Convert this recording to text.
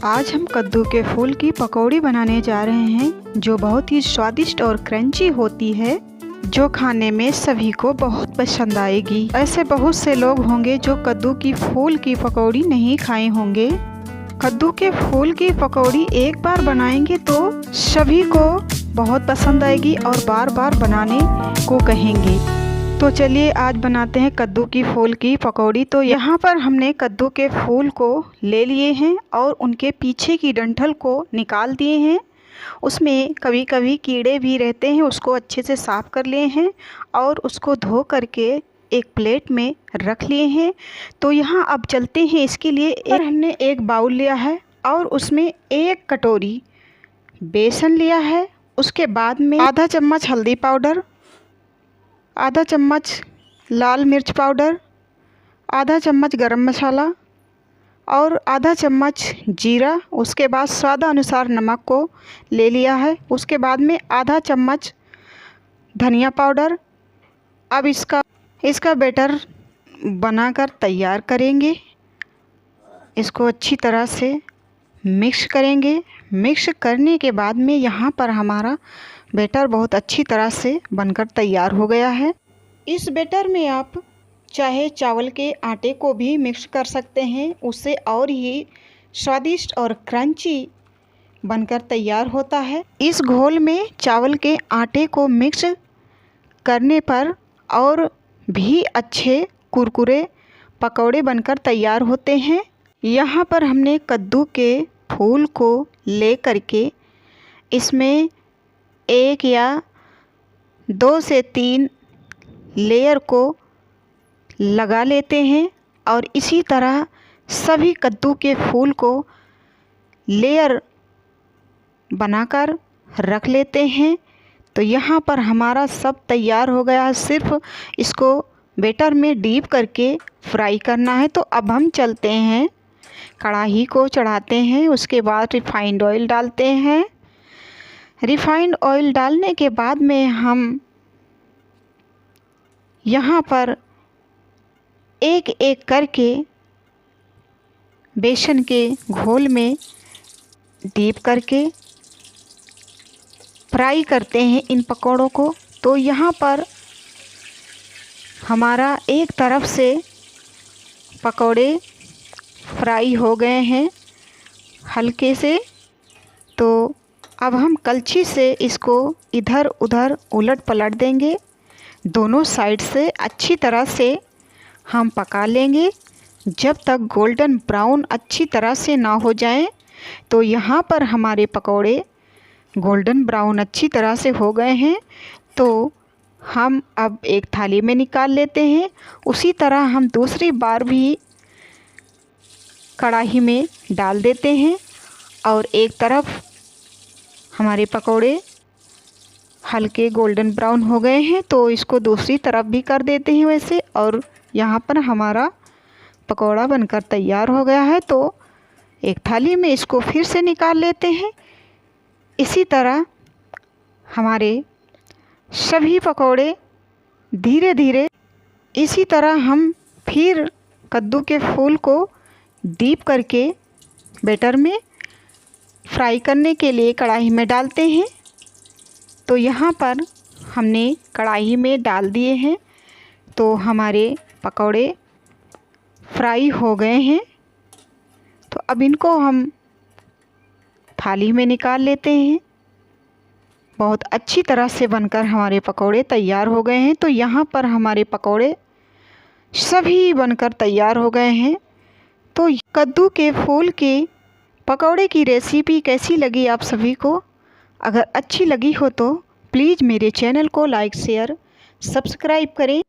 आज हम कद्दू के फूल की पकौड़ी बनाने जा रहे हैं जो बहुत ही स्वादिष्ट और क्रंची होती है, जो खाने में सभी को बहुत पसंद आएगी। ऐसे बहुत से लोग होंगे जो कद्दू की फूल की पकौड़ी नहीं खाए होंगे। कद्दू के फूल की पकौड़ी एक बार बनाएंगे तो सभी को बहुत पसंद आएगी और बार बार बनाने को कहेंगे। तो चलिए आज बनाते हैं कद्दू की फूल की पकौड़ी। तो यहाँ पर हमने कद्दू के फूल को ले लिए हैं और उनके पीछे की डंठल को निकाल दिए हैं। उसमें कभी कभी कीड़े भी रहते हैं, उसको अच्छे से साफ़ कर लिए हैं और उसको धो करके एक प्लेट में रख लिए हैं। तो यहाँ अब चलते हैं इसके लिए। हमने एक बाउल लिया है और उसमें 1 कटोरी बेसन लिया है। उसके बाद में आधा चम्मच हल्दी पाउडर, आधा चम्मच लाल मिर्च पाउडर, आधा चम्मच गरम मसाला और आधा चम्मच जीरा। उसके बाद स्वादानुसार नमक को ले लिया है। उसके बाद में आधा चम्मच धनिया पाउडर। अब इसका बैटर बनाकर तैयार करेंगे। इसको अच्छी तरह से मिक्स करेंगे। मिक्स करने के बाद में यहाँ पर हमारा बैटर बहुत अच्छी तरह से बनकर तैयार हो गया है। इस बैटर में आप चाहे चावल के आटे को भी मिक्स कर सकते हैं, उससे और ही स्वादिष्ट और क्रंची बनकर तैयार होता है। इस घोल में चावल के आटे को मिक्स करने पर और भी अच्छे कुरकुरे पकौड़े बनकर तैयार होते हैं। यहाँ पर हमने कद्दू के फूल को ले करके इसमें 1 या 2 से 3 लेयर को लगा लेते हैं और इसी तरह सभी कद्दू के फूल को लेयर बनाकर रख लेते हैं। तो यहाँ पर हमारा सब तैयार हो गया है, सिर्फ इसको बैटर में डीप करके फ्राई करना है। तो अब हम चलते हैं, कढ़ाई को चढ़ाते हैं। उसके बाद रिफाइंड ऑयल डालते हैं। रिफाइंड ऑयल डालने के बाद में हम यहाँ पर एक एक करके बेसन के घोल में डीप करके फ्राई करते हैं इन पकौड़ों को। तो यहाँ पर हमारा एक तरफ से पकौड़े फ्राई हो गए हैं हल्के से। तो अब हम कलछी से इसको इधर उधर उलट पलट देंगे। दोनों साइड से अच्छी तरह से हम पका लेंगे जब तक गोल्डन ब्राउन अच्छी तरह से ना हो जाए। तो यहाँ पर हमारे पकौड़े गोल्डन ब्राउन अच्छी तरह से हो गए हैं। तो हम अब एक थाली में निकाल लेते हैं। उसी तरह हम दूसरी बार भी कढ़ाई में डाल देते हैं और एक तरफ हमारे पकौड़े हल्के गोल्डन ब्राउन हो गए हैं तो इसको दूसरी तरफ भी कर देते हैं वैसे। और यहाँ पर हमारा पकौड़ा बनकर तैयार हो गया है। तो एक थाली में इसको फिर से निकाल लेते हैं। इसी तरह हमारे सभी पकौड़े धीरे धीरे इसी तरह हम फिर कद्दू के फूल को डीप करके बैटर में फ्राई करने के लिए कढ़ाई में डालते हैं। तो यहाँ पर हमने कढ़ाई में डाल दिए हैं। तो हमारे पकौड़े फ्राई हो गए हैं। तो अब इनको हम थाली में निकाल लेते हैं। बहुत अच्छी तरह से बनकर हमारे पकौड़े तैयार हो गए हैं। तो यहाँ पर हमारे पकौड़े सभी बनकर तैयार हो गए हैं। तो कद्दू के फूल के पकौड़े की रेसिपी कैसी लगी आप सभी को? अगर अच्छी लगी हो तो प्लीज़ मेरे चैनल को लाइक शेयर सब्सक्राइब करें।